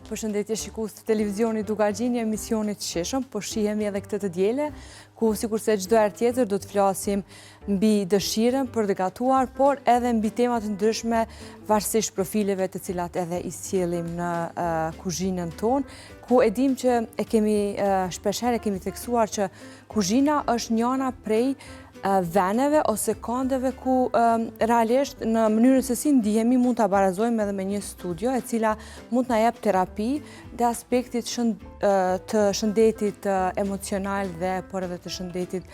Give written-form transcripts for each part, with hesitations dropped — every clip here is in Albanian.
Përshëndetje shikues të televizionit Dugargjin, një emisionit sheshëm, po shihemi edhe këtë të diele, ku sikurse çdo herë tjetër do të flasim mbi dëshirën për të gatuar, por edhe mbi temat të ndryshme, varësisht profileve të cilat edhe i sjellim në kuzhinën tonë, ku e dim që shpeshherë kemi theksuar që kuzhina është njëna prej veneve ose kondeve ku realisht në mënyrën se si ndihemi mund ta barazojmë edhe me një studio e cila mund të na jap terapi dhe aspektit të shëndetit emocional dhe por edhe të shëndetit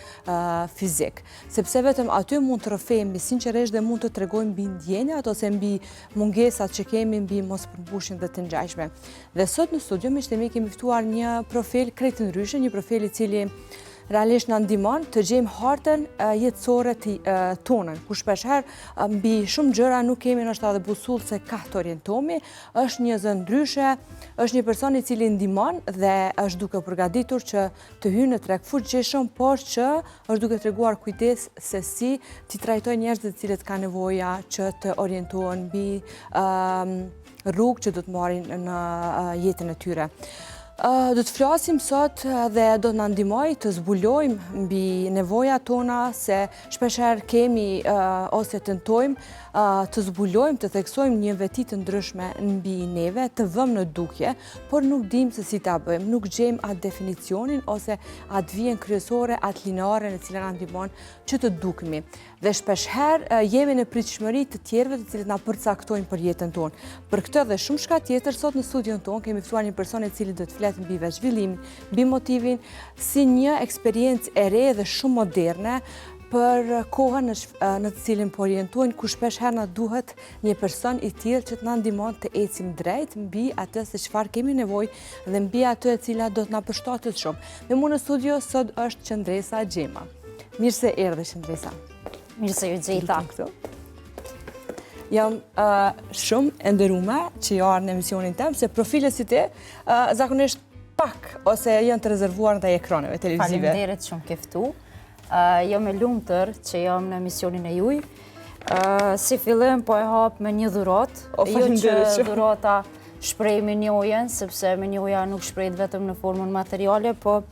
fizik. Sepse vetëm aty mund të rrëfehemi sinqerisht dhe mund të tregojmë mbi ndjenjat ose mbi mungesat që kemi, mbi mospërmbushjen dhe të ngjashme. Dhe sot në studio miqtë kemi ftuar një profil krejt të ndryshëm, një profil i cili realisht në ndihmon të gjejmë hartën jetësore tonën, ku shpeshherë mbi shumë gjëra nuk kemi ndoshta edhe busull se ka të orientohemi, është një zë ndryshe, është një person i cili ndihmon dhe është duke përgatitur që të hyjë në treg fuqishëm, por që është duke treguar kujdes se si ti trajtojë njerëzit të cilët kanë nevoja që të orientohen mbi rrugë që do të marrin në jetën e tyre. Do të flasim sot dhe do të na ndihmoj të zbulojmë mbi nevojat tona, se shpeshherë kemi ose tentojmë të zbulojmë, të theksojmë një veti të ndryshme mbi neve, të vëmë në dukje, por nuk dimë se si ta bëjmë, nuk gjejmë atë definicionin ose atë vijën kryesore, atë lineare në cilën na ndihmon që të dukemi. Dhe shpeshherë jemi në pritshmëri të tjerëve të cilët na përcaktojnë për jetën tonë. Për këtë dhe shumë shka tjetër, sot në studion tonë kemi ftuar një person i cili do të flet mbi zhvillimin, mbi motivin, si një eksperiencë e re dhe shumë moderne për kohën në të cilin po orientojnë, ku shpeshherë na duhet një person i tillë që të na ndihmon të ecim drejt mbi atë se çfarë kemi nevojë dhe mbi atë e cila do të na përshtatet shumë. Me mua në studio sot është Qendresa Xhema. Mirë se erdhe Qendresa. Mirë se ju gjeta. Jam shumë e nderuar që ju ardhën në emisionin tëm, se profile si ti zakonisht pak ose janë të rezervuar ndaj ekraneve televizive. Faleminderit shumë ke ftu. Jam e lumtur që jam në emisionin e juaj. Si fillim po e hap me një dhuratë. Jo që dhurata shpreh minjojen, sepse minjoja nuk shprehet vetëm në formën materiale, po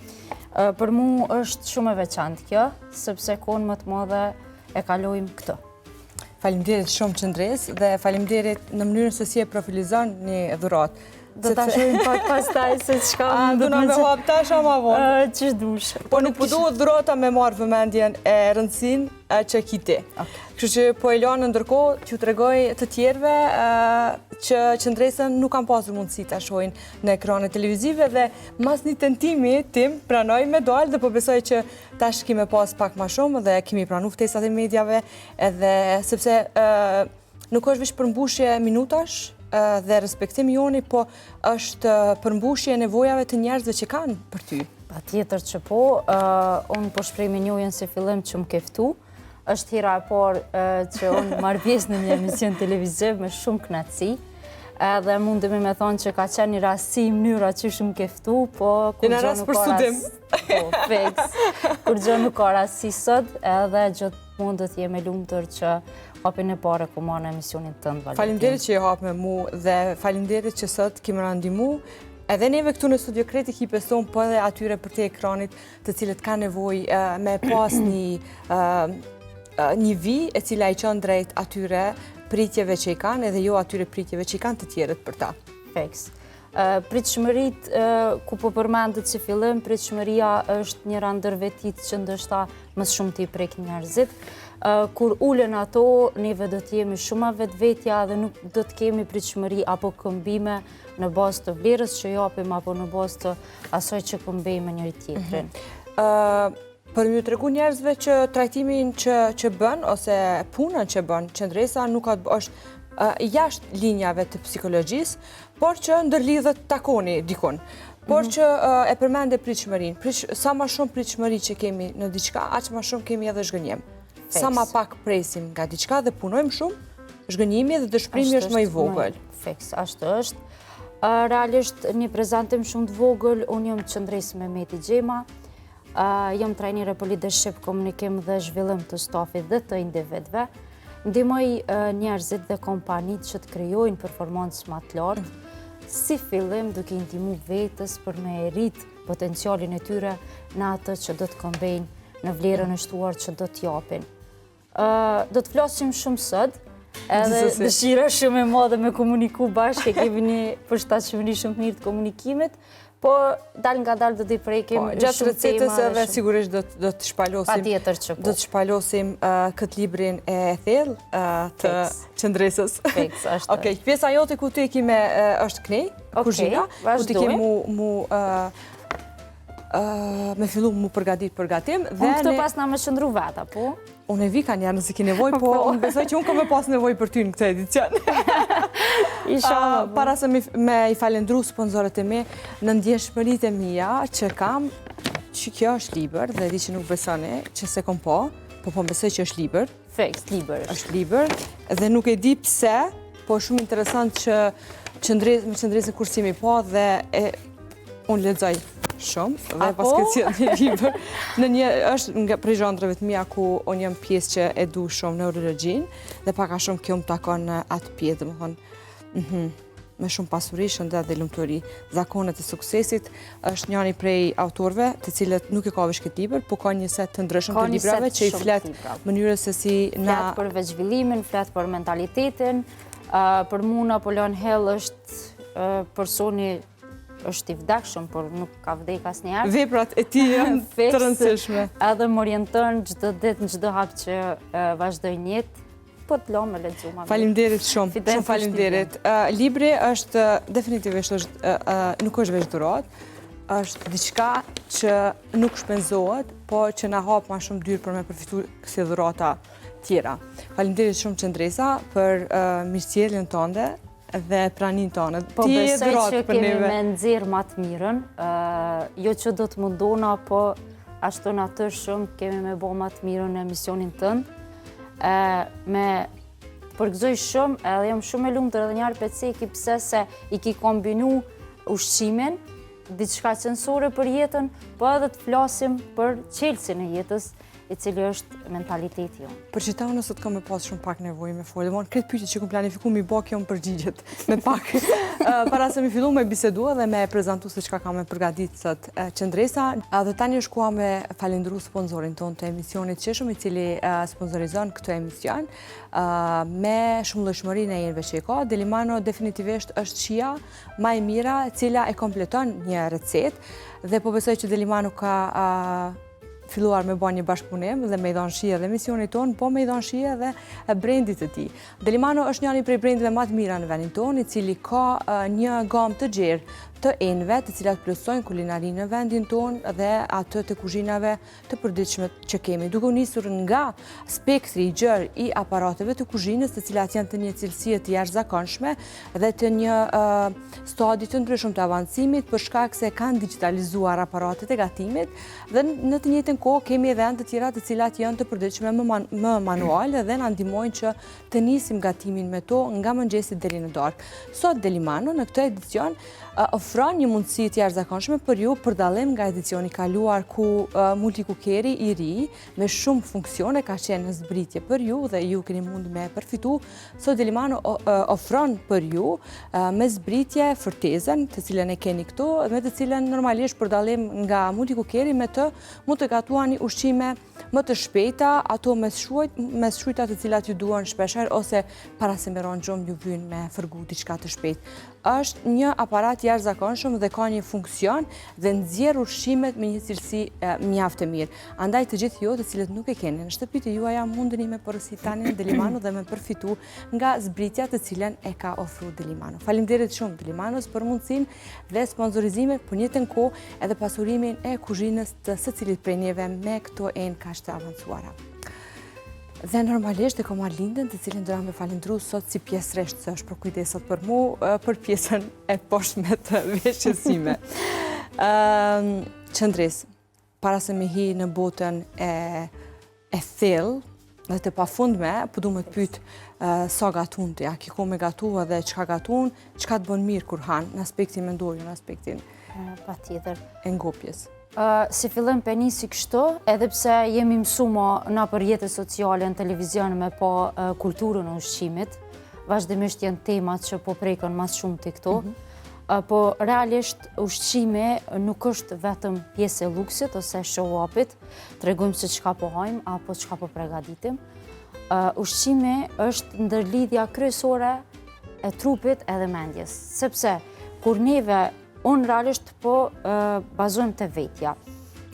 për mua është shumë e veçantë kjo, sepse kohën më të madhe e kalojmë këtë. Faleminderit shumë Qendres dhe faleminderit në mënyrën se si e profilizon një dhuratë. Do ta shohim pak pastaj se çka do na më hap tash ama vonë. Ç'i dush. Po nuk po duhet dhurata me marrë vëmendjen e rëndësinë që ki ti. Kështu që po e lanë ndërkohë që u tregoj të tjerëve që Qendresën nuk kanë pasur mundësi ta shohin në ekranet televizive dhe mas një tentimi tim pranoj me dalë dhe po besoj që tash kemi pas pak më shumë dhe kemi pranuar ftesat e mediave edhe sepse nuk është vetëm përmbushje minutash dhe respektimi joni, po është përmbushje e nevojave të njerëzve që kanë për ty. Patjetër që po, unë po shpreh minjojen se fillim që më ke ftu. Është hera e parë që unë marr pjesë në një emision televiziv me shumë kënaqësi. Edhe mundemi me thonë që ka qenë një rasti mënyra që shumë ke ftu, po kur gjë nuk ka rast. Po, fix. Kur gjë nuk ka rast si sot, edhe gjithmonë do të jem e lumtur që hapin e parë ku marr në emisionin tënd, Valentin. Faleminderit që e hap me mua dhe faleminderit që sot kemi na ndihmu. Edhe neve këtu në studio Kreti ekipes tonë, po edhe atyre për te ekranit të cilët ka nevojë me pas një vijë e cila i çon drejt atyre pritjeve që i kanë edhe jo atyre pritjeve që i kanë të tjerët për ta. Fix. Pritshmërit, ku po përmendet si fillim, pritshmëria është njëra ndër vetit që ndoshta më shumë t'i prek njerëzit. Kur ulen ato, neve do t'jemi shumë vetvetja dhe nuk do t'kemi pritshmëri apo këmbime në bazë të vlerës që japim apo në bazë të asaj që këmbejmë njëri tjetrin. Për më tregu njerëzve që trajtimin që bën ose punën që bën Qendresa nuk është jashtë linjave të psikologjisë, por që ndërlidhet takoni dikun. Por që e përmende pritshmërinë. Sa më shumë pritshmëri që kemi në diçka, aq më shumë kemi edhe zhgënjem. Sa më pak presim nga diçka dhe punojmë shumë, zhgënjimi dhe dëshpërimi është më i vogël. Fix, ashtu është. Realisht një prezantim shumë të vogël, unë jam Qendresë Mehmeti Xhema. Jam trajnere për leadership, komunikim dhe zhvillim të stafit dhe të individëve. Ndihmoj njerëzit dhe kompanitë që të krijojnë performancë më të lartë, si fillim duke i ndihmu vetës për me rrit potencialin e tyre në atë që do të kombejnë, në vlerën e shtuar që do të japin. Do të flasim shumë sot, edhe dëshira shumë e madhe me komuniku bashkë, kemi një përshtatshmëri shumë mirë të komunikimit, po dal nga dal do t'i prekim gjatë recetës edhe sigurisht do të shpalosim. Patjetër që po. Do të shpalosim këtë librin e thellë të qëndresës. Fiks, ashtu. Okej, pjesa jote ku ti me është knej, kuzhina, ku ti ke me fillu mu përgatim. Unë këtë pas na me shëndru veta, po? Unë e vi ka njerë nëse ki nevoj, po unë besoj që unë ka me pas nevoj për ty në këtë edicion. Para se me i falendru sponsorët e me në ndjeshmërit e mija që kam që kjo është liber dhe di që nuk besoni që se kom po besoj që është liber. Fiks, liber. Është liber dhe nuk e di pse, po shumë interesant që me qëndresë kursimi po dhe unë lexoj shumë dhe pas këtë cilë një liber. Në një është nga prej zhandrave të mija ku unë jam pjesë që e du shumë neurologjin dhe paka shumë kjo më takon në atë pjesë, dhe më thonë, me shumë pasuri, shëndet dhe lumturi. Zakonet e suksesit është njëri prej autorëve të cilët nuk e ka vesh këtë liber, po ka një set të ndryshëm të librave që i flet mënyrës se si na... Flet për veçvillimin, flet për mentalitetin, për mu Napoleon Hill është personi është i vdekshëm, por nuk ka vdek asnjëherë. Veprat e tij janë të rëndësishme. Edhe më orienton çdo ditë në çdo hap që vazhdoj në jetë, po të lëm me lexu më. Faleminderit shumë. Shumë faleminderit. Libri është definitivisht nuk është veç dhuratë, është diçka që nuk shpenzohet, po që na hap më shumë dyrë për me përfituar kësaj dhurata tjera. Faleminderit shumë Qëndresa për mirësjelljen tënde dhe pranin tonë. Po besoj që kemi me nxjerr më të mirën, jo që do të mundona, po ashtu natër shumë kemi me bo më të mirën në emisionin tënd. Me përgëzoj shumë, edhe jam shumë e lumtur edhe njëherë peceki pse se i ki kombinu ushqimin, diçka censore për jetën, po edhe të flasim për çelësin e jetës, i cili është mentaliteti jonë. Për që ta unë sot kam me pas shumë pak nevoj me folë, dhe këtë pyetje që kom planifiku mi bo kjo më përgjigjet me pak. Para se mi fillu me bisedu dhe me prezentu se qka kam me përgadit sot Qëndresa. Dhe tani është kua me falendru sponsorin tonë të emisionit qeshëm, i cili sponsorizon këtë emision. Me shumë lëshmëri në jenëve që i ka, Delimano definitivisht është qia ma e mira cila e kompleton një recet dhe po besoj që Delimano ka filluar me bërë një bashkëpunim dhe me i dhanë shia dhe misionit tonë, po me i dhanë shia dhe brendit të ti. Delimano është njëri prej brendive më të mira në vendin tonë, i cili ka një gamë të gjerë të enve, të cilat plotësojnë kulinarinë në vendin tonë dhe atë të kuzhinave të përditshme që kemi. Duke u nisur nga spektri i gjerë i aparateve të kuzhinës, të cilat janë të një cilësie të jashtëzakonshme dhe të një stadi të ndryshëm të avancimit, për shkak se kanë digitalizuar aparatet e gatimit dhe në të njëjtën kohë kemi edhe të tjera të cilat janë të përditshme më manuale dhe na ndihmojnë që të nisim gatimin me to nga mëngjesi deri në darkë. Sot Delimano në këtë edicion ofron një mundësi të jashtëzakonshme për ju për dallim nga edicioni kaluar ku multikukeri i ri me shumë funksione ka qenë në zbritje për ju dhe ju keni mund me përfitu. Sot Delimano ofron për ju me zbritje fërtezën të cilën e keni këtu, me të cilën normalisht për dallim nga multikukeri me të mund të gatuani ushqime më të shpejta, ato me shujta të cilat ju duan shpesher ose para se meron gjumë ju vyn me fërgu diçka të shpejt. Është një aparat jashtëzakonshëm dhe ka një funksion dhe nxjerr ushqimet me një cilësi mjaft e mirë. Andaj të gjithë ju të cilët nuk e keni në shtëpitë juaja mundeni me porositë tani në Delimano dhe me përfitu nga zbritja të cilën e ka ofruar Delimano. Faleminderit shumë Delimanos për mundësinë dhe sponsorizimin, për njëjtën kohë edhe pasurimin e kuzhinës të secilit prej neve me këto enë kaq të avancuara. Dhe normalisht e kom Arlindën, të cilin doja me falendru sot si pjesëresht se është për kujdesat për mu, për pjesën e poshtme të veshësime. Qëndres, para se me hi në botën e thellë dhe të pafundme, po du me të pytë sa gatun të, a ki ko me gatu dhe qka gatun, qka të bën mirë kur hanë, në aspektin mendojë, në aspektin e ngopjes. Si fillim për nisi kështu, edhe pse jemi mësuma na për jetës sociale në televizion me pa kulturën e ushqimit, vazhdimisht janë temat që po prekën mas shumë të këto. po realisht ushqimi nuk është vetëm pjesë e luksit ose show-upit, tregojmë se çka po hajmë apo çka po përgatitim. Ushqimi është ndërlidhja kryesore e trupit edhe mendjes, sepse kur unë realisht po bazojmë të vetja.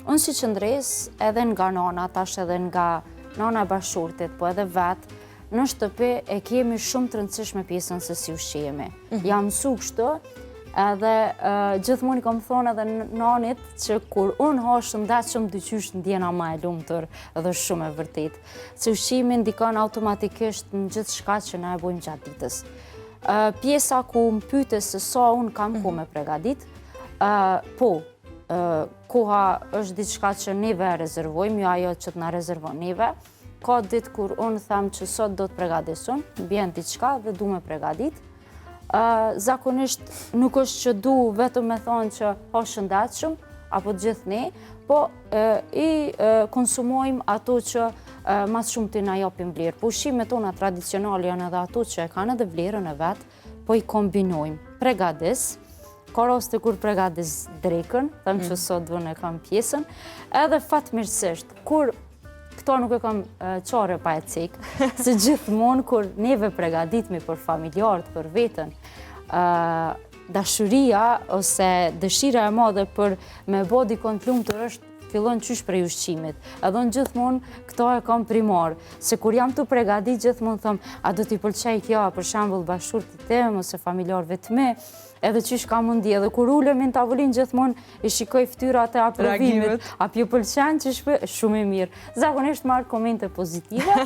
Unë si qëndres edhe nga nana, tash edhe nga nana e bashkëshortit, po edhe vetë, në shtëpi e kemi shumë të rëndësishme pjesën se si ushqimi. Jam mësu kështu, edhe gjithmonë i kam thonë edhe nanit që kur unë ha shëndetshëm dyqysh ndjena ma e lumtur edhe shumë e vërtet. Se ushqimi ndikon automatikisht në gjithë shka që na e bojmë gjatë ditës. Pjesa ku më pyte se sa unë kam ku me pregadit, koha është diçka që neve e rezervojmë, jo ajo që të na rezervon neve. Ka ditë kur unë them që sot do të pregadis unë, bjen diçka dhe du me pregadit. Zakonisht nuk është që du vetëm me thonë që ha shëndetshëm, apo gjithë ne, po i konsumojmë ato që mas shumë të na japin vlerë. Po ushqimet tona tradicionale janë edhe ato që e kanë edhe vlerën e vetë, po i kombinojmë. Pregadis, ka raste kur pregadis drekën, them që sot vënë e kam pjesën, edhe fatmirësisht, kur këto nuk e kam qare pa e cikë, se gjithmonë kur neve pregaditmi për familjarët, për vetën, dashuria ose dëshira e madhe për me bo dikon të lumtur është fillon qysh prej ushqimit. Edhe unë gjithmonë këto e kam primar, se kur jam të pregadit gjithmonë thëm, a do t'i pëlqej kjo, për shembull bashkëshortit tim ose familjarëve të mi, edhe qysh ka mundi, edhe kur ulemi në tavolinë gjithmonë i shikoj fytyrat e aprovimit, a pju pëlqen që shumë i mirë. Zakonisht marr komente pozitive.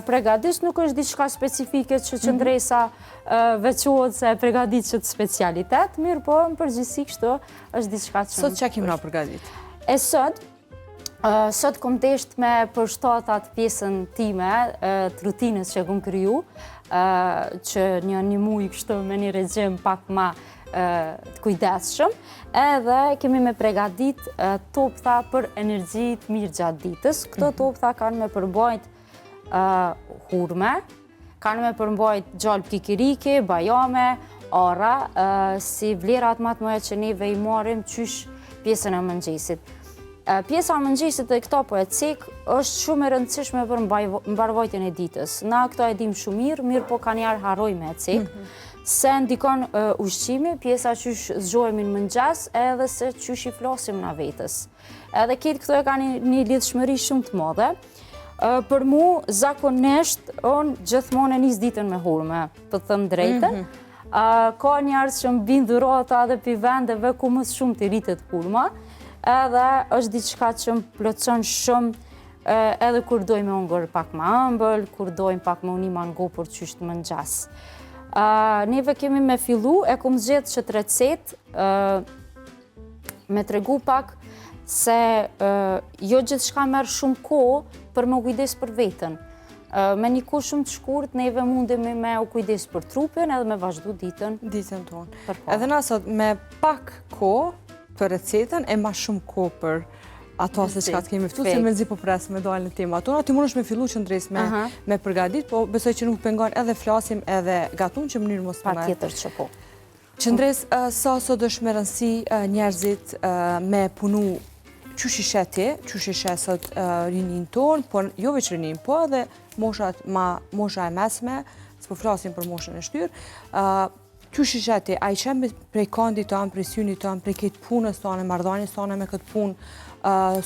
Pregadis nuk është diçka specifike që qëndresa veçohet se pregadit që të specialitet, mirë po në përgjithësi kështu është diçka që... Sot çka kemi na përgatit? E sot kom tesht me përshtatat pjesën time të rutinës që kom kryu, që një muj kështu me një regjim pak ma të kujdesshëm, edhe kemi me pregadit toptha për energjit mirë gjatë ditës. Këto toptha kanë me përmbajt hurme, kanë me përmbajt gjallë kikiriki, bajame, ara, si vlerat matë mëja që neve i marim qysh pjesën e mëngjesit. Pjesa e mëngjesit e këto po e cik është shumë e rëndësishme për mbarvajtjen e ditës. Na këto e dim shumë mirë po ka njerë harroj me e cik, se ndikon ushqimi, pjesa qysh zgjohemi në mëngjes edhe se qysh i flasim na vetës. Edhe këtë këto e ka një lidhshmëri shumë të madhe. Për mu, zakonisht, unë gjithmonë e nis ditën me hurme, për të thëmë drejtën. Ka njerës që më bin dhurata dhe pi vendeve ku më shumë të rritet hurma, edhe është diçka që më plotëson shumë edhe kur dojmë ongër pak ma ëmbël, kur dojmë pak më unima ngopur qysh të mëngjes. Neve kemi me fillu, e kom zgjedh që të recet, me tregu pak se jo gjithçka merr shumë kohë për më kujdes për veten. Me një kohë shumë të shkurt, neve mundemi me u kujdes për trupin edhe me vazhdu ditën. Ditën tonë. Edhe na sot me pak kohë për recetën e ma shumë kohë për ato se çka të kemi ftu, se me zi po presë me dalë në tema tona. Ti mund është me fillu qëndres me përgadit, po besoj që nuk pengon edhe flasim edhe gatun që mënyrë mos të me. Pa tjetër që po. Qëndres, sa sot është me rëndësi njerëzit me punu qysh i sheti, qysh i shet sot rinin tonë, por jo veç rinin, po edhe mosha e mesme, s'po flasim për moshën e shtyrë, qysh i sheti, a i qenë prej kandit tonë, prej synit tonë, prej këtë punës tonë, marrëdhënies tonë me këtë punë,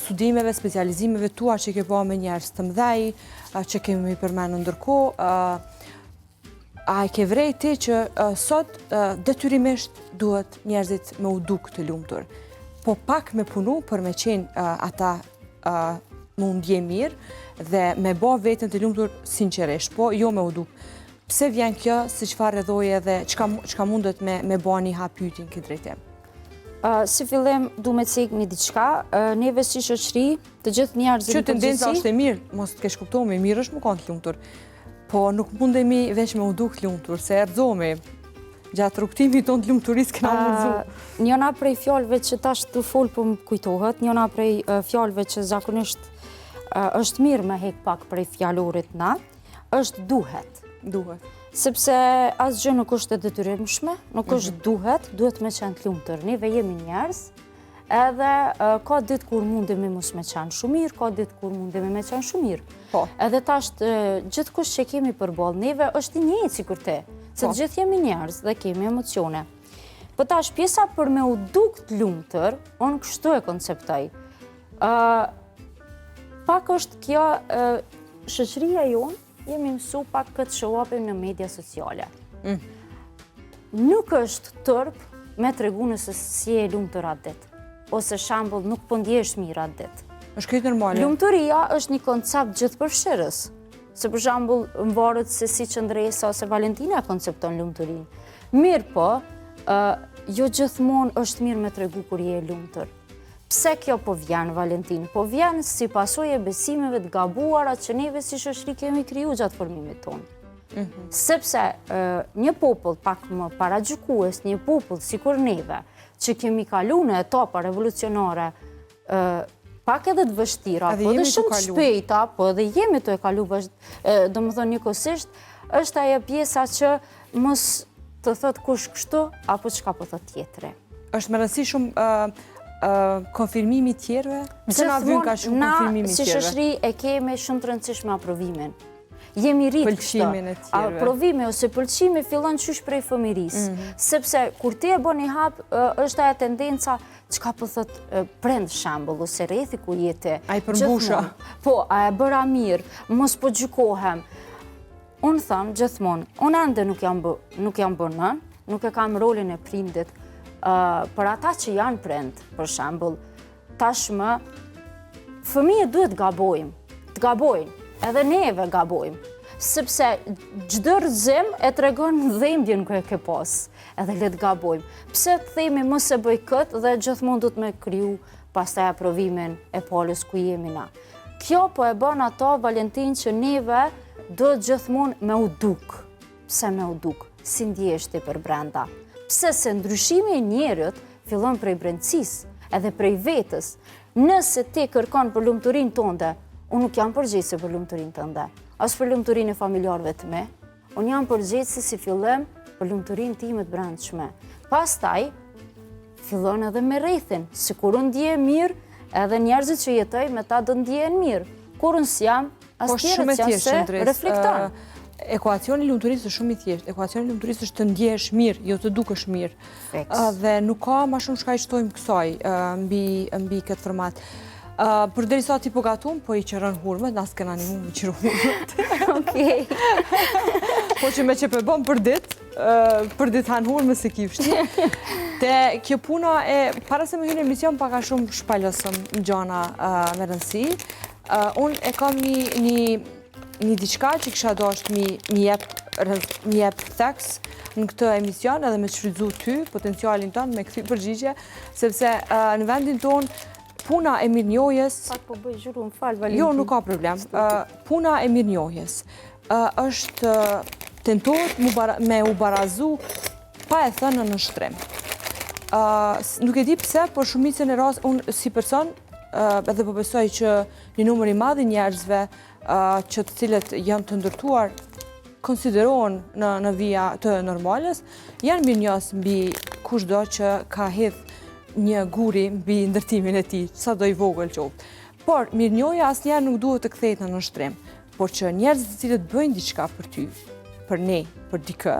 studimeve, specializimeve tua që ke po me njerëz të mdhej, që kemi përmenë ndërkohë, a e ke vrej ti që sot detyrimisht duhet njerëzit me u duk të lumtur, po pak me punu për me qenë ata më ndje mirë dhe me bo vetën të lumtur sinqerisht, po jo me u duk. Pse vjen kjo, si çfarë rrëdhoje dhe çka mundet me bo një hapytin këtë drejtim? Si fillim, du me cik një diçka, neve si shoqëri, të gjithë njerëzit që tendenca është e mirë, mos të kesh kuptohemi, mirë është më kanë të lumtur, po nuk mundemi veç me u duk të lumtur, se erdhzohemi. Gjatë rrugtimit tonë të lumturisë këna mërzu. Njëna prej fjalëve që tash të folë për më kujtohet, njëna prej fjalëve që zakonisht është mirë me hek pak prej fjalorit na, është duhet. Duhet. sepse asgjë nuk është e detyrimshme, nuk është duhet me qenë të lumtur. Neve jemi njerëz, edhe ka ditë kur mundemi mos me qenë shumë mirë, ka ditë kur mundemi me qenë shumë mirë. Po. Edhe tash gjithkush që kemi përballë neve është i njëjtë sikur te, se të gjithë jemi njerëz dhe kemi emocione. Po tash pjesa për me u duk të lumtur, unë kështu e konceptoj. Pak është kjo shoqëria jonë, jemi mësu pak këtë shohapim në media sociale. Nuk është tërp me tregu nëse si e lumtur atë ditë, ose shembull nuk po ndjehesh mirë atë ditë. Është këtë normale. Lumturia është një koncept gjithëpërfshirës. Se për shembull mvaret se si Qëndresa ose Valentina koncepton lumturinë. Mirë po, jo gjithmonë është mirë me tregu kur je e lumtur. Pse kjo po vjen, Valentin? Po vjen si pasojë e besimeve të gabuara që neve si shoqëri kemi kriju gjatë formimit tonë. Sepse një popull pak më paragjykues, një popull sikur neve, që kemi kalu në etapa revolucionare pak edhe të vështira, po dhe shumë të shpejta, po edhe jemi të e kalu do më thonë njëkohësisht, është ajo pjesa që mos të thot kush kështu, apo çka po thot tjetri. Është më rëndësi shumë konfirmimi tjerëve? Pse na vjen ka shumë konfirmimi tjerëve? Na, si shoqëri e kemi shumë të rëndësishme aprovimin. Jemi rritë kështu. Aprovimi ose pëlqimi fillon qysh prej fëmirisë. Sepse kur ti e bën një hap, është ajo tendenca çka po thot prend shembull ose rrethi ku jete. Ai përmbusha. Po, a e bëra mirë, mos po gjykohem. Unë thëmë gjithmonë, unë ende nuk jam bërë nën, nuk e kam rolin e prindit, për ata që janë prind, për shembull, tashmë, fëmijët duhet të gabojnë, edhe neve gabojmë, sepse çdo rrëzim e tregon dhimbjen ku e ke pas, edhe le të gabojmë. Pse të themi mos e bëj këtë dhe gjithmonë duhet me kriju pastaj aprovimin e palës ku jemi na. Kjo po e bën ato, Valentin, që neve do gjithmonë me u duk. Pse me u duk? Si ndjehesh ti për brenda? Pse se ndryshimi i njerit fillon prej brendësisë, edhe prej vetës. Nëse ti kërkon për lumturinë tënde, unë nuk jam përgjegjëse për lumturinë tënde, as për lumturinë e familjarëve të me. Unë jam përgjegjëse si fillim për lumturinë time të brendshme. Pastaj fillon edhe me rrethin, sikur unë ndjehem mirë, edhe njerëzit që jetoj me ta do ndjehen mirë. Kur unë s'jam, as tjerët janë se reflekton. Ekuacioni i lumturisë është shumë i thjeshtë. Ekuacioni i lumturisë është të ndjehesh mirë, jo të dukesh mirë. Dhe nuk ka më shumë çka i shtojmë kësaj mbi këtë format. Përderisa ti po gatum, po i qërën hurmet, nas kena një mu më qërë hurmet. Okej. Po që me që përbëm për dit hanë hurme se kifshti. Te kjo puna para se me hynë emision, paka shumë shpallësëm në gjana me rëndësi. Unë e kam një diçka që kësha dosht mi jep theks në këtë emision edhe me shfrytzu ty, potencialin tonë, me këthy përgjigje, sepse në vendin tonë puna e mirënjohjes... Pak po bëj gjuru, më falë, Valentin. Jo, nuk ka problem. Puna e mirënjohjes është tentohet me u barazu pa e thënë në shtrim. Nuk e di pse, por shumicën e rast, unë si person, edhe po besoj që një numër i madh i njerëzve që të cilët janë të ndërtuar konsiderohen në vija të normales, janë mirënjohës mbi kushdo që ka hedh një guri mbi ndërtimin e tij, sa do i vogël qoftë. Por mirënjohja asnjëherë nuk duhet të kthehet në shtrim, por që njerëzit të cilët bëjnë diçka për ty, për ne, për dikë,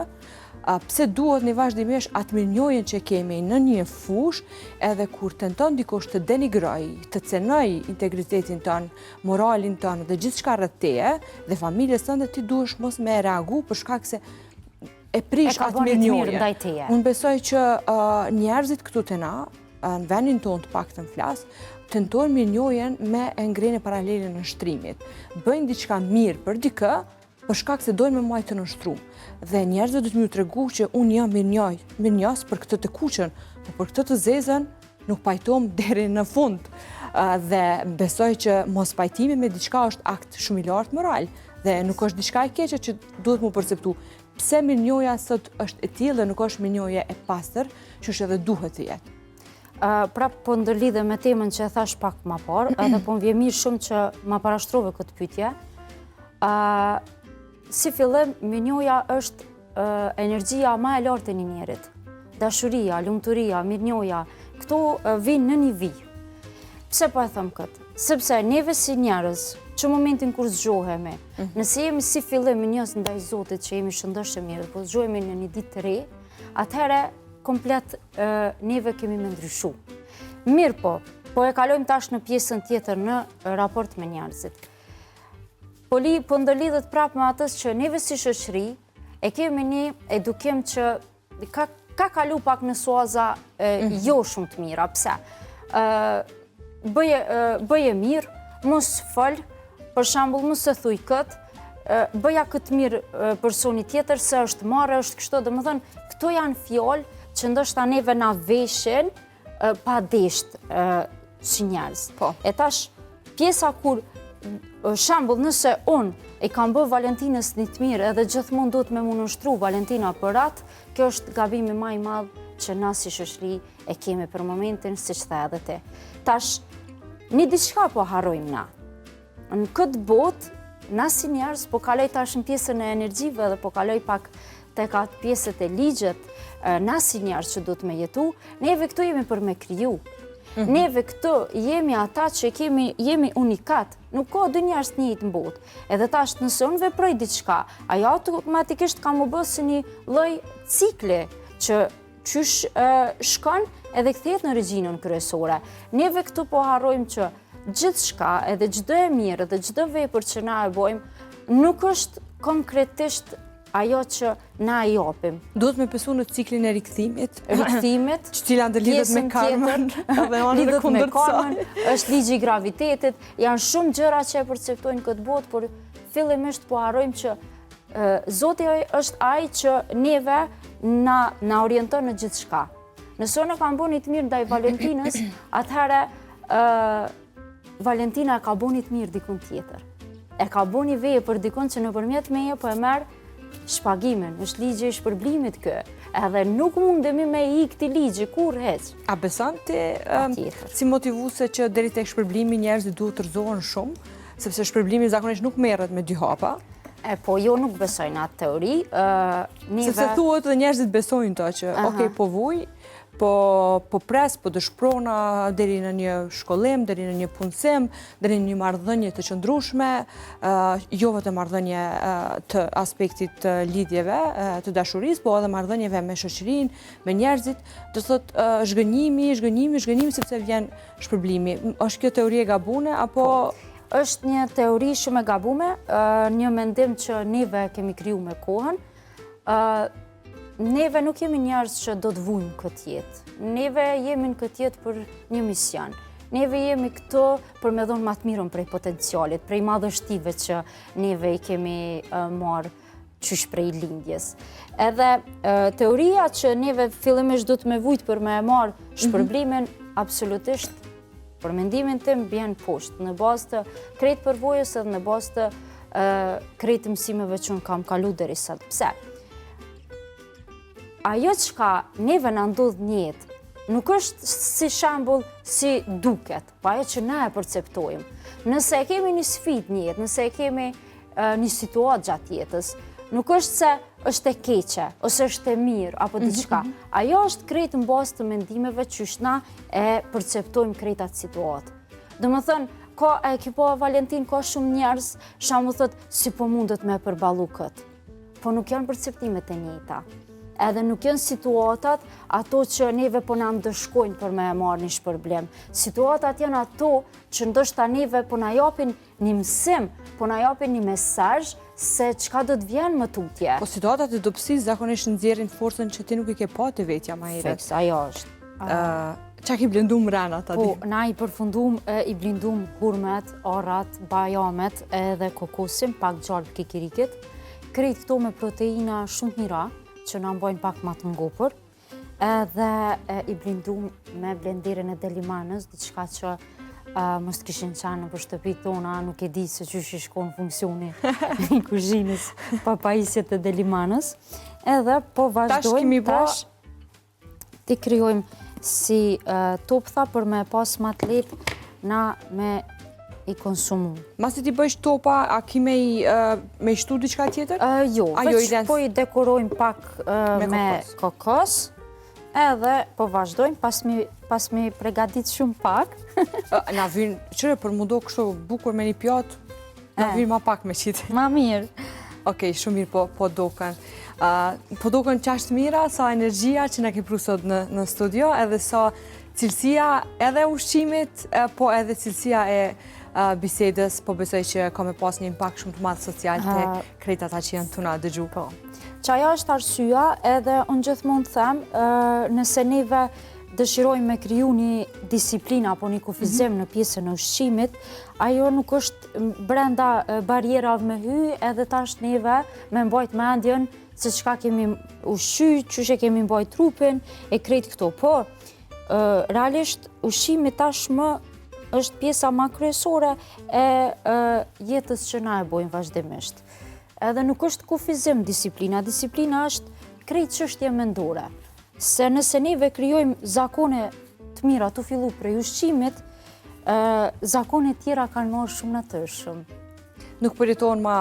pse duhet ne vazhdimisht atë mirënjohjen që kemi në një fushë, edhe kur tenton dikush të denigroj, të cenoj integritetin ton, moralin ton dhe gjithçka rreth teje dhe familjes tënde, ti duhesh mos me reagu për shkak se e prish atë mirënjohje. Unë besoj që njerëzit këtu te na, në vendin tonë të paktën flas, tentojnë mirënjohjen me e ngrënë paralele në shtrimit. Bëjnë diçka mirë për dikë, për shkak se dojnë me majtë të nështrum. Dhe njerëzit do të më tregu që unë jam mirënjohës për këtë të kuqën, por për këtë të zezën nuk pajtom deri në fund. Dhe besoj që mos pajtimi me diçka është akt shumë i lartë moral dhe nuk është diçka e keqe që duhet mu perceptu. Pse mirënjohja sot është e tillë dhe nuk është mirënjohje e pastër, që është edhe duhet të jetë. Prap po ndërlidhe me temën që e thash pak më parë, edhe po më vjen mirë shumë që ma parashtrove këtë pyetje. Si fillim, mirënjohja është energjia ma e lartë e një njerit. Dashuria, lumturia, mirënjohja, këto vinë në një vijë. Pse po e thëmë këtë? Sepse neve si njerëz, që momentin kur zgjohemi, nëse jemi si fillim njës ndaj Zotit që jemi shëndëshë mirë, po zgjohemi në një ditë të re, atëherë komplet neve kemi me ndryshu. Mirë po e kalojmë tash në pjesën tjetër në raport me njerëzit. Po ndërlidhet prapë me atës që neve si shoqëri e kemi një edukim që ka kalu pak në suaza jo shumë të mira. Pse? Bëje mirë, mos fol, për shembull mos e thuj këtë, bëja këtë mirë personi tjetër se është marrë, është kështu, domethënë këto janë fjalë që ndoshta neve na veshin pa desht si njerëz. E tash pjesa kur shembull nëse unë e kam bë Valentinës një të mirë edhe gjithmonë duhet me më nështru Valentina për atë, kjo është gabimi më i madh që na si shoqëri e kemi për momentin, siç the edhe ti. Tash një diçka po harrojmë na. Në këtë botë, na si njerëz po kaloj tash në pjesën e energjive dhe po kaloj pak tek atë pjesët e ligjet, na si njerëz që duhet me jetu, neve këtu jemi për me kriju. Neve këtu jemi ata që jemi unikat, nuk ka dy njerëz të njëjtë në botë. Edhe tash nëse unë veproj diçka, ajo automatikisht ka më bë si një lloj cikli që qysh shkon edhe kthehet në regjinën kryesore. Neve këtu po harrojmë që gjithçka, edhe çdo e mirë, edhe çdo vepër që na e bëjmë, nuk është konkretisht ajo që na e japim. Duhet me besu në ciklin e rikthimit, që cila ndërlidhet me karmën, lidhet me karmën, është ligji i gravitetit, janë shumë gjëra që e perceptojnë këtë botë, por fillimisht po harrojmë që Zoti është ai që neve na orienton në gjithçka. Nëse unë kam bënë të mirë ndaj Valentinës, atëherë Valentina ka bënë të mirë dikun tjetër. E ka bënë një vepër dikun që nëpërmjet meje po e merr shpagimin, është ligji i shpërblimit kë. Edhe nuk mundemi me i këtij ligji kurrë. A beson ti si motivuese që deri tek shpërblimi njerëzit duhet të rrezohen shumë, sepse shpërblimi zakonisht nuk merret me dy hapa? Po jo nuk besojnë atë teori. Sepse thuhet dhe njerëzit besojnë to që okej, po vuj, po pres, po dëshprona deri në një shkollim, deri në një punësim, deri në një marrëdhënie të qëndrueshme, jo vetëm marrëdhënie të aspektit të lidhjeve, të dashurisë, po edhe marrëdhënieve me shoqërinë, me njerëzit, do thotë zhgënjimi sepse vjen shpërblimi. Është kjo teori e gabuar apo është një teori shumë e gabuar, një mendim që neve kemi kriju me kohën. Neve nuk jemi njerëz që do të vujmë këtë jetë. Neve jemi në këtë jetë për një mision. Neve jemi këto për me dhonë më të mirën prej potencialit, prej madhështive që neve i kemi marrë qysh prej lindjes. Edhe teoria që neve fillimisht do të me vujtë për me marrë shpërblimin, absolutisht, për mendimin tim, bjen poshtë, në bazë të krejt përvojës edhe në bazë të krejt mësimeve që unë kam kalu deri sot. Pse? Ajo çka neve na ndodh në jetë, nuk është si shembull si duket, po ajo që na e perceptojmë. Nëse e kemi një sfidë në jetë, nëse e kemi një situatë gjatë jetës, nuk është se është e keqe, ose është e mirë, apo diçka. Ajo është krejt në bazë të mendimeve që na e perceptojmë krejt atë situatë. Domethënë, e ki po Valentin, ka shumë njerëz, shembull thotë, si po mundet me përballu këtë. Po nuk janë perceptimet e njëjta. Edhe nuk janë situatat ato që neve po na ndëshkojnë për me marrë një shpërblim. Situatat janë ato që ndoshta neve po na japin një mësim, po na japin një mesazh se çka do të vjen më tutje. Po situatat e dobësisë zakonisht nxjerrin forcën që ti nuk i ke pa të vetja më herët. Fiks, ajo është. Çka ki blendum rana ta di? Po, na i përfundum, i blendum hurmet, arrat, bajamet edhe kokosin, pak gjalp kikirikit. Krejt këto me proteina shumë të mira, që na mbojnë pak më të ngopur, edhe i blendum me blenderën e delimanës, diçka që mos kishin qanë për shtëpitë tona, nuk e di se qysh i shkon funksioni i kuzhinës papajisjet e delimanës. Edhe po vazhdojmë tash ti krijojmë si toptha për me pas më të lehtë na me i konsumu. Masi ti bëjsh topa, a ki me i shtu diçka tjetër? Jo, veç po i dekorojmë pak me kokos, edhe po vazhdojmë pas mi pregadit shumë pak. Na vynë, qëre për mu do kështu bukur me një pjatë, na vynë ma pak me qitë. Ma mirë. Okej, shumë mirë po doken. Po doken qashtë mira, sa energjia që ne ke pru sot në studio, edhe sa cilësia edhe ushqimit, po edhe cilësia e bisedës, po besoj që ka me pas një impact shumë të madh social të krejt ata që janë tuna dëgju. Po. Qaja është arsyeja, edhe unë gjithmonë them, nëse neve dëshirojmë me kriju një disiplina apo një kufizim në pjesën e ushqimit, ajo nuk është brenda barjerave me hy, edhe tash neve me mbajt mendjen se çka kemi ushqy, çyshe kemi mbajt trupin, e krejt këto. Po, realisht ushqimi tashmë është pjesa ma kryesore e jetës që na e bojmë vazhdimisht. Edhe nuk është kufizim disiplina, disiplina është krejt çështje mendore. Se nëse neve krijojmë zakone të mira të fillu prej ushqimit, zakone tjera kanë marrë shumë natyrshëm. Nuk përjeton ma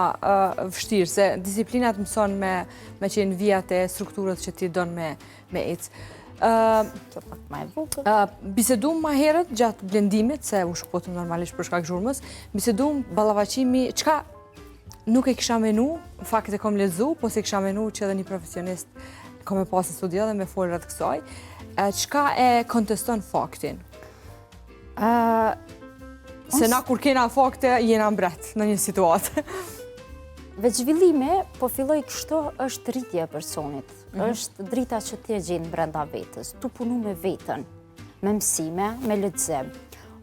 vështirë, se disiplinat mëson me qenë vijat e strukturët që ti donë me ecë. Që pak ma e vukër. Bisedum ma herët gjatë blendimit, se u shkpotëm normalisht për shkak zhurmës, bisedum ballavaçimi, çka nuk e kisha menu, në fakt e kom lexu, po se kisha menu që edhe një profesionist kom e pas në studio dhe me folë rreth kësaj, çka e konteston faktin? Se na kur kena fakte, jena mbret në një situatë. Veçvillimi, po filloj kështu, është rritje e personit. është drita që ti e gjenë brenda vetës, tu punu me vetën, me mësime, me lehtësim.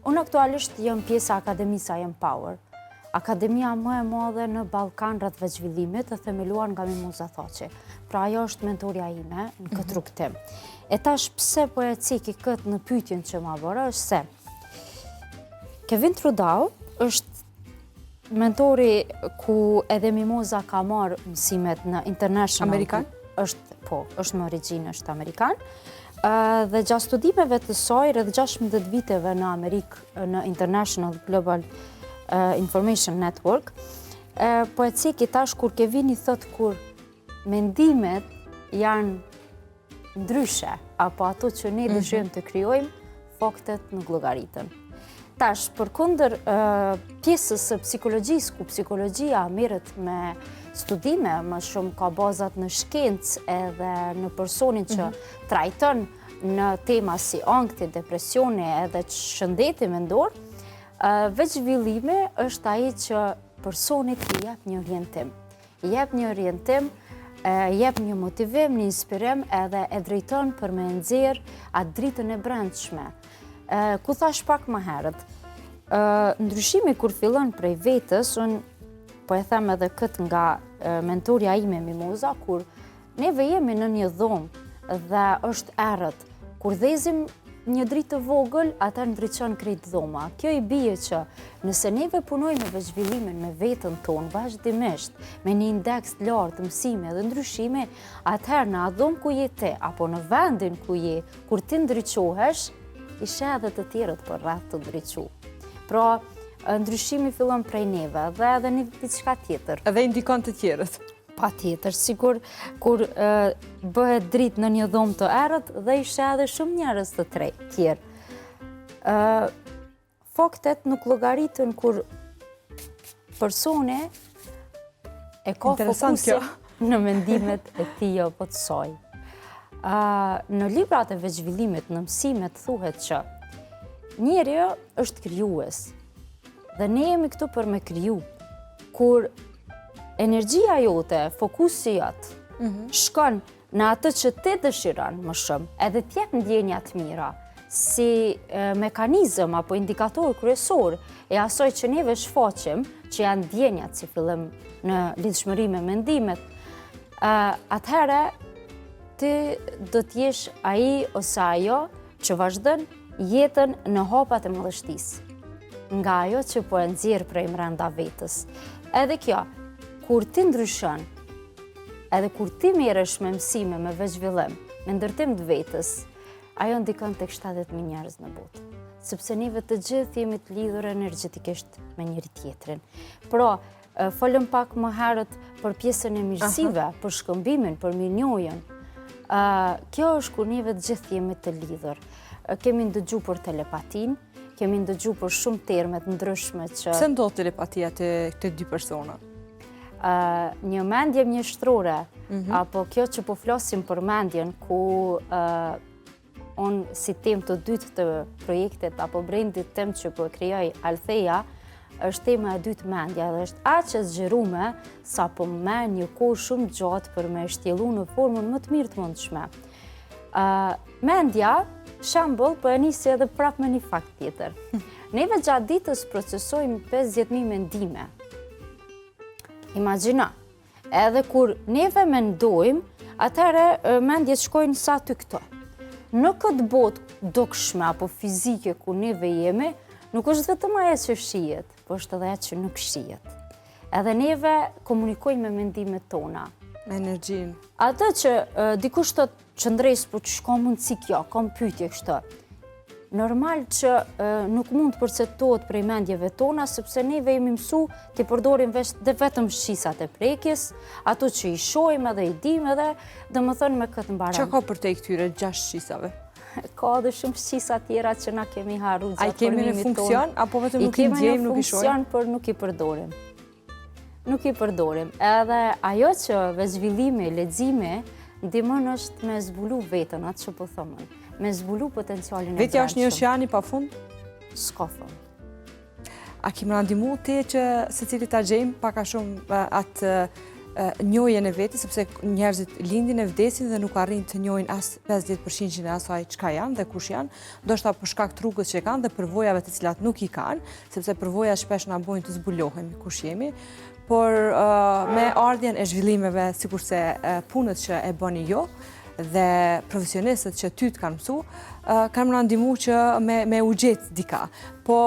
Unë aktualisht jam pjesë e Akademisa Empower. Akademia më e madhe në Ballkan rreth veçvillimit e themeluar nga Mimoza Thaçi. Pra ajo është mentorja ime në këtë rrugtim. E tash pse po e ciki këtë në pyetjen që ma bërë është se Kevin Trudau është mentori ku edhe Mimoza ka marrë mësimet në International. Amerikan? Është në origjinë, është Amerikan. Dhe gjatë studimeve të saj, rreth 16 viteve në Amerikë, në International Global Information Network, po e ciki tash kur Kevini thot kur mendimet janë ndryshe, apo ato që ne dëshirojmë të krijojmë, faktet nuk llogaritën. Tash, përkundër pjesës së psikologjisë, ku psikologjia merret me studime, më shumë ka bazat në shkencë edhe në personin që trajton në tema si ankthi, depresioni edhe shëndeti mendor, veçvillimi është ai që personit i jep një orientim. I jep një orientim, jep një motivim, një inspirim edhe e drejton për me nxjerr atë dritën e brendshme. Ku thash pak më herët, ndryshimi kur fillon prej vetës, unë po e them edhe këtë nga mentorja ime Mimoza, kur neve jemi në një dhomë dhe është errët, kur dhezim një dritë të vogël, ata ndriçon krejt dhoma. Kjo i bie që nëse neve punojmë me veçvillimin me vetën tonë vazhdimisht, me një indeks të lartë mësime dhe ndryshime, atëherë në atë dhomë ku je ti, apo në vendin ku je, kur ti ndriçohesh, ishe edhe të tjerët për rreth të ndriçu. Pra, ndryshimi fillon prej neve dhe edhe një diçka tjetër. Edhe indikon të tjerët. Pa tjetër, sikur kur bëhet dritë në një dhomë të errët dhe ishe edhe shumë njerëz të tjerë. Faktet nuk llogaritën kur personi e ka fokusin në mendimet e tij apo të saj. Në librat e veçvillimit, në mësimet thuhet që njeriu është krijues dhe ne jemi këtu për me kriju. Kur energjia jote, fokusi jot, shkon në atë që ti dëshiron më shumë, edhe t'jep ndjenja të mira, si mekanizëm apo indikator kryesor e asoj që neve shfaqim, që janë ndjenjat si fillim në lidhshmëri me mendimet, atëherë ti do t'jesh ai ose ajo që vazhdon jetën në hapat e madhështisë, nga ajo që po e nxjerr prej brenda vetës. Edhe kjo, kur ti ndryshon, edhe kur ti merresh me mësime, me veçvillim, me ndërtim të vetës, ajo ndikon tek 70.000 njerëz në botë. sepse neve të gjithë jemi të lidhur energjetikisht me njëri tjetrin. Pra, folëm pak më herët për pjesën e mirësive, për shkëmbimin, për mirënjohjen. Kjo është kur neve të gjithë jemi të lidhur. Kemi ndëgju për telepatin, kemi ndëgju për shumë termet ndryshme që... Pse ndodh telepatia të dy persona? Një mendje mjeshtrore, apo kjo që po flasim për mendjen, ku unë si tem të dytë të projektit, apo brendit tem që po krijoj Altheja, është tema e dytë mendja, dhe është aq e zgjerume sa po me një kohë shumë gjatë për me shtjellu në formën më të mirë të mundshme. Mendja, shembull, po e nisi edhe prap me një fakt tjetër. Neve gjatë ditës procesojmë 50.000 mendime. Imagjino, edhe kur neve mendojmë, atëherë mendjet shkojnë sa ty këto. Në këtë botë dukshme apo fizike ku neve jemi, nuk është vetëm ajo që shihet, po është edhe ajo që nuk shihet. Edhe neve komunikojmë me mendimet tona. Me energjinë. Atë që dikush thotë qëndres, po që ka mundësi kjo, kam pyetje kështu. Normal që nuk mund të përcaktohet prej mendjeve tona, sepse neve jemi mësu të përdorim vetëm shqisat e prekjes, ato që i shohim edhe i dim edhe, domethënë me këtë mbaram. Çka ka për te këtyre 6 shqisave? Ka edhe shumë shqisa tjera që na kemi harru gjatë formimit tonë. A kemi në funksion, apo vetëm nuk i ndjejmë, nuk i shohim? Kemi në funksion, por nuk i përdorim. Nuk i përdorim. Edhe ajo që zhvillimi, leximi, ndihmon është me zbulu vetën, atë që po thomën. Me zbulu potencialin e brendshëm. Vetja është një oqean i pafund? S'ka fund. A kemi na ndihmu te që secili ta gjejmë pak a shumë atë njohjen e vetes, sepse njerëzit lindin e vdesin dhe nuk arrin të njohin as 50% e asaj çka janë dhe kush janë, ndoshta për shkak të rrugës që kanë dhe përvojave të cilat nuk i kanë, sepse përvojat shpesh na bojnë të zbulohemi kush jemi, por me ardhjen e zhvillimeve, sikurse punët që e bëni jo, dhe profesionistët që ty të kanë mësu, kanë më ndihmu që me u gjetë dika. Po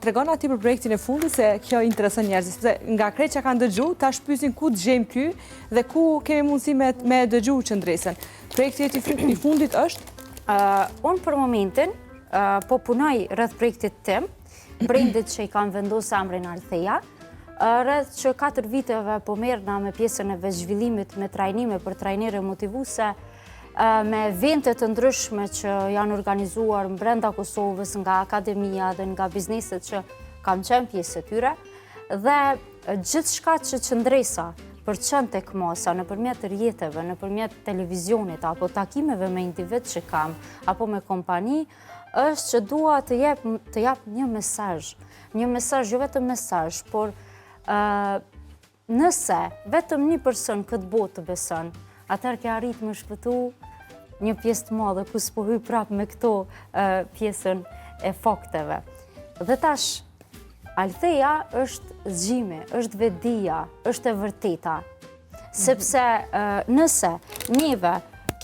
tregon ati për projektin e fundit se kjo intereson njerëzit, sepse nga krejt që kanë dëgju, ta shpysin ku të gjejmë ty dhe ku kemi mundësi me dëgju qëndresën. Projekti i fundit është? Unë për momentin po punoj rreth projektit tim, brendit që i kam vendosur emrin Altheja, rreth që 4 viteve po merrna me pjesën e zhvillimit me trajnime për trajnere motivuese, me evente të ndryshme që janë organizuar brenda Kosovës, nga akademia dhe nga bizneset që kam qenë pjesë e tyre, dhe gjithçka që qëndresa për qenë tek masa nëpërmjet rrjeteve, nëpërmjet televizionit apo takimeve me individ që kam apo me kompani, është që dua të jap një mesazh. Një mesazh, jo vetëm mesazh, por nëse vetëm një person këtë botë të beson, atëherë ke arrit më shpëtu një pjesë të madhe, ku s'po hyj prapë me këto pjesën e fakteve. Dhe tash, Altheja është zgjimi, është vedia, është e vërteta. Sepse nëse neve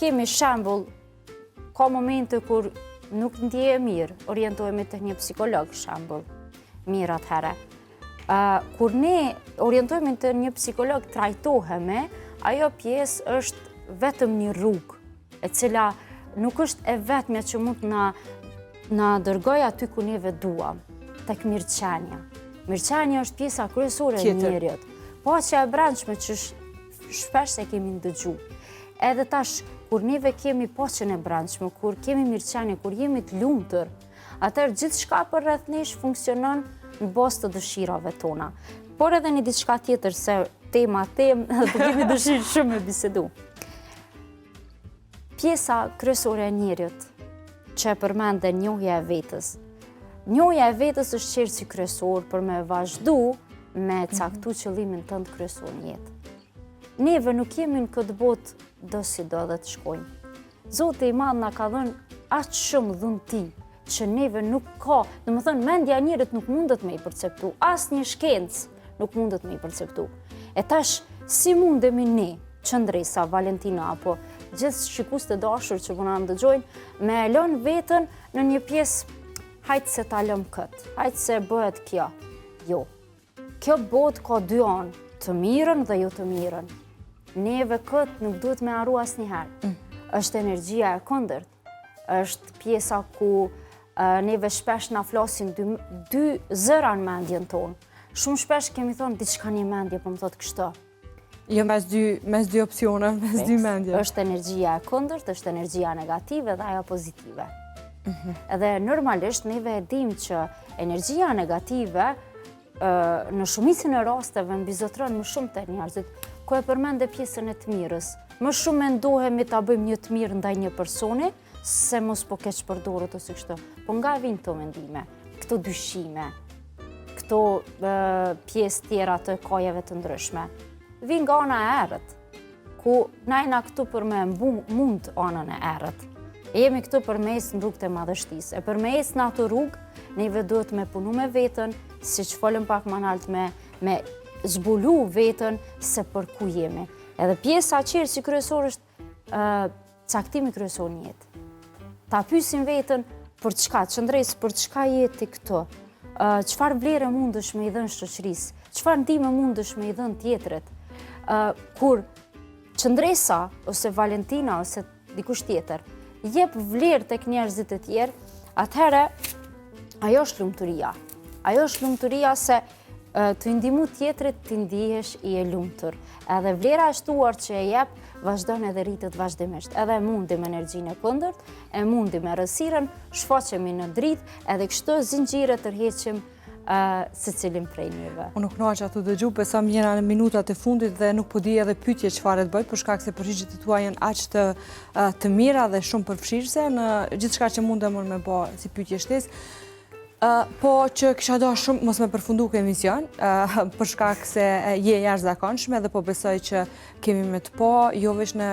kemi shembull, ka momente kur nuk ndjeje mirë, orientohemi tek një psikolog shembull, mirë atëherë. Kur ne orientohemi te një psikolog, trajtohemi, ajo pjesë është vetëm një rrugë, e cila nuk është e vetmja që mund na dërgoj aty ku neve duam, tek mirëqenia. Mirëqenia është pjesa kryesore e njerit. Paqja e brendshme që shpesh e kemi ndëgju. Edhe tash, kur neve kemi paqen e brendshme, kur kemi mirëqenie, kur jemi të lumtur, atëherë gjithçka për rreth nesh funksionon në bazë të dëshirave tona. Por edhe një diçka tjetër, se tema dhe po kemi dëshirë shumë me bisedu. Pjesa kryesore e njerit që e përmende njohja e vetës. Njohja e vetës është çelësi kryesor për me vazhdu me caktu qëllimin tënd kryesor në jetë. Neve nuk jemi në këtë botë do si do dhe të shkojmë. Zoti i Madh na ka dhënë aq shumë dhunti që neve nuk ka, domethënë mendja e njerit nuk mundet me i perceptu, asnjë shkencë nuk mundet me i perceptu. E tash, si mundemi ne, qëndresa, Valentina, apo gjithë shikues të dashur që po na ndëgjojnë, me e lënë veten në një pjesë, hajtë se ta lëm këtë, hajtë se bëhet kjo. Jo. Kjo botë ka dy anë, të mirën dhe jo të mirën. Neve këtë nuk duhet me harru asnjëherë. Është energjia e kundërt. Është pjesa ku neve shpesh na flasin dy zëra në mendjen tonë. Shumë shpesh kemi thonë diçka një mendje, po më thotë kështu. Jo mes dy opsione, mes dy mendje. Është energjia e kundërt, është energjia negative dhe ajo pozitive. Edhe normalisht neve e dim që energjia negative në shumicën e rasteve mbizotron më shumë te njerëzit, ku e përmende pjesën e të mirës. Më shumë mendohemi ta bëjmë një të mirë ndaj një personi, se mos po keq përdorët ose kështu. Po nga vijnë këto mendime, këto dyshime, këto pjesë tjera të kajeve të ndryshme. Vijnë nga ana e errët, ku najna këtu për me mund anën e errët. Jemi këtu për me ecë në rrugët e madhështisë. E për me ecë në ato rrugë, neve duhet me punu me veten, si që folëm pak më nalt me zbulu veten se për ku jemi. Edhe pjesa qërë si kryesor është caktimi kryesor në jetë. Ta pysim veten për çka, qëndresë për çka jeti këtu, çfarë vlere mundësh me i dhënë shoqërisë, çfarë ndihmë mundësh me i dhënë tjetrit. Kur qëndresa ose Valentina ose dikush tjetër jep vlerë tek njerëzit e tjerë, atëherë ajo është lumturia. Ajo është lumturia se të ndihmu tjetrit të ndihesh i e lumtur. Edhe vlera e shtuar që e jep vazhdon edhe rritet vazhdimisht. Edhe mundim energjinë e kundërt, e mundim errësirën, shfaqemi në dritë, edhe kështu zinxhire tërheqim se cilin prej njëve. Unë nuk knoqa të dëgju, besa më jena në minutat e fundit dhe nuk po di edhe pyetje çfarë të bëj, për shkak se përgjigjet e tua janë aq të mira dhe shumë përfshirëse në gjithçka që mundem unë me bë si pyetje shtesë. Po që kisha do shumë mos me përfundu këtë emision, për shkak se je jashtëzakonshme dhe po besoj që kemi me të po, jo vetëm në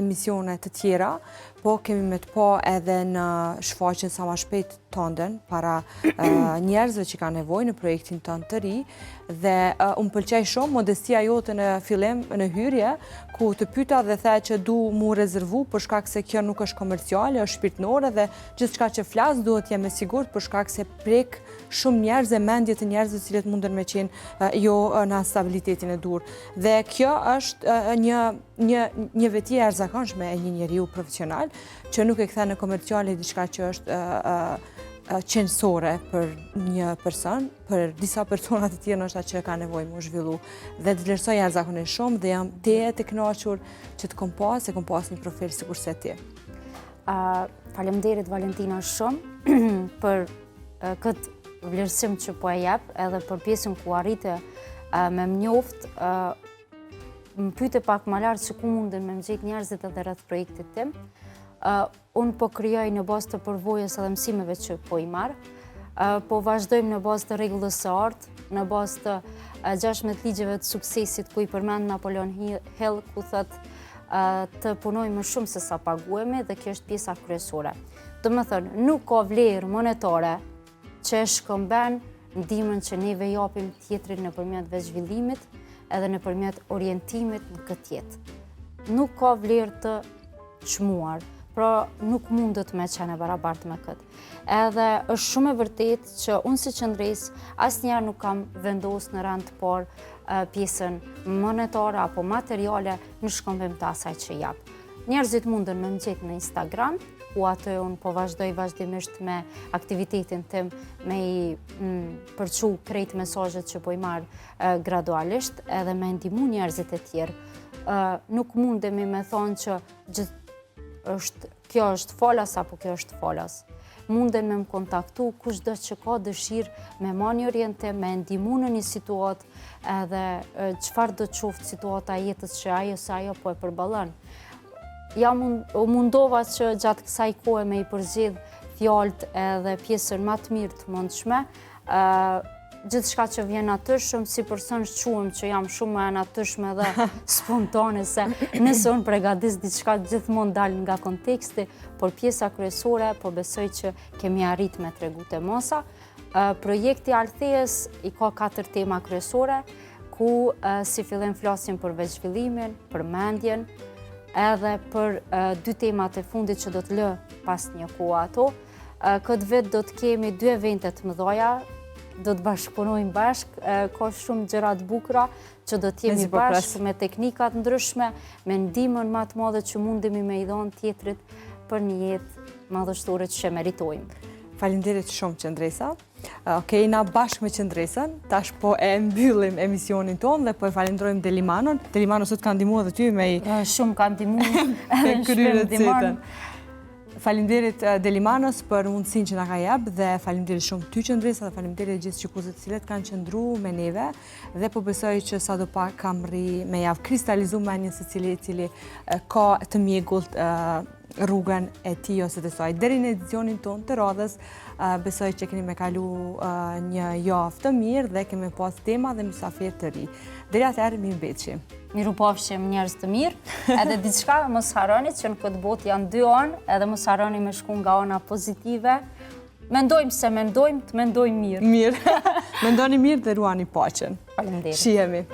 emisione të tjera, po kemi me të po edhe në shfaqjen sa më shpejt tënden para njerëzve që kanë nevojë në projektin tënd të ri dhe unë pëlqej shumë modestia jote në fillim, në hyrje, ku të pyeta dhe the që du mu rezervu për shkak se kjo nuk është komerciale, është shpirtënore dhe gjithçka që flas duhet jem e sigurt për shkak se prek shumë njerëz e mendje të njerëzve të cilët munden me qenë jo në stabilitetin e dur. Dhe kjo është një veti e jashtëzakonshme e një njeriu profesional që nuk e kthen në komerciale diçka që është qenësore për një person, për disa persona të tjerë ndoshta që ka nevojë më zhvillu. Dhe të vlerësoj jashtëzakonisht shumë dhe jam të kënaqur që të kom pas një profil sikur se ti. Faleminderit Valentina shumë për këtë vlerësim që po e jep, edhe për pjesën ku arrite me më njoft, më pyete pak më lart se ku munden me mëzit njerëzit edhe rreth projektit tim. Unë po kryoj në bazë të përvojës edhe mësimeve që po i marr, po vazhdojmë në bazë të rregullës së artë, në bazë të 16 ligjeve të suksesit ku i përmend Napoleon Hill, ku thotë të punojmë më shumë se sa paguhemi dhe kjo është pjesa kryesore. Domethënë, nuk ka vlerë monetare që e shkëmben ndihmën që neve japim tjetrit nëpërmjet veçvillimit edhe nëpërmjet orientimit në këtë jetë. Nuk ka vlerë të çmuar, pra nuk mundet me qenë barabartë me këtë. Edhe është shumë e vërtetë që unë si qëndresë asnjëherë nuk kam vendosur në rand të parë pjesën monetare apo materiale në shkëmbim të asaj që jap. Njerëzit munden me më gjetë në Instagram, ku atë unë po vazhdoj vazhdimisht me aktivitetin tim, me i përçu krejt mesazhet që po i marr gradualisht, edhe me ndihmu njerëzit e tjerë. Nuk mundemi me thonë që kjo është falas apo kjo është falas. Munden me më kontaktu kushdo që ka dëshirë me marrë një orientim, me ndihmu në një situatë edhe çfarë do të qoftë situata e jetës që ajo po e përballon. Ja mundova që gjatë kësaj kohe me i përzgjedh fjalët edhe pjesën më të mirë të mundshme. Gjithçka që vjen natyrshëm, si person shquhem që jam shumë më natyrshme dhe spontane, se nëse unë përgatis diçka gjithmonë dal nga konteksti, por pjesa kryesore po besoj që kemi arrit me tregu te mosa. Projekti Althejes i ka 4 tema kryesore, ku si fillim flasim për veçvillimin, për mendjen, edhe për 2 temat e fundit që do të lë pas një kohë ato. Këtë vit do të kemi 2 evente të mëdha, do të bashkëpunojmë bashkë, ka shumë gjëra të bukura që do të jemi bashkë me teknikat ndryshme, me ndihmën më të madhe që mundemi me i dhënë tjetrit për një jetë madhështore që meritojmë. Faleminderit shumë Qëndresa. Okej, na bashkë me Qëndresën, tash po e mbyllim emisionin tonë dhe po e falenderojmë Delimanon. Delimano sot ka ndihmuar edhe ty me Shumë ka ndihmuar. kryer recetën. Faleminderit Delimanos për mundësinë që na ka jep dhe faleminderit shumë ty Qëndresa dhe faleminderit gjithë shikuesve të cilët kanë qëndruar me neve dhe po besoj që sadopak kam rri me javë kristalizuar mendjen secili i cili ka të mjegullt rrugën e tij ose të saj. Deri në edicionin tonë të radhës, besoj që keni me kalu një javë të mirë dhe kemi pas tema dhe mysafir të ri. Deri atëherë, mirëmbëjtje. Mirupafshim njerëz të mirë, edhe diçka mos harroni që në këtë botë janë dy anë, edhe mos harroni me shku nga ana pozitive. Mendojmë se mendojmë, të mendojmë mirë. Mirë. Mendoni mirë dhe ruani paqen. Faleminderit. Shihemi.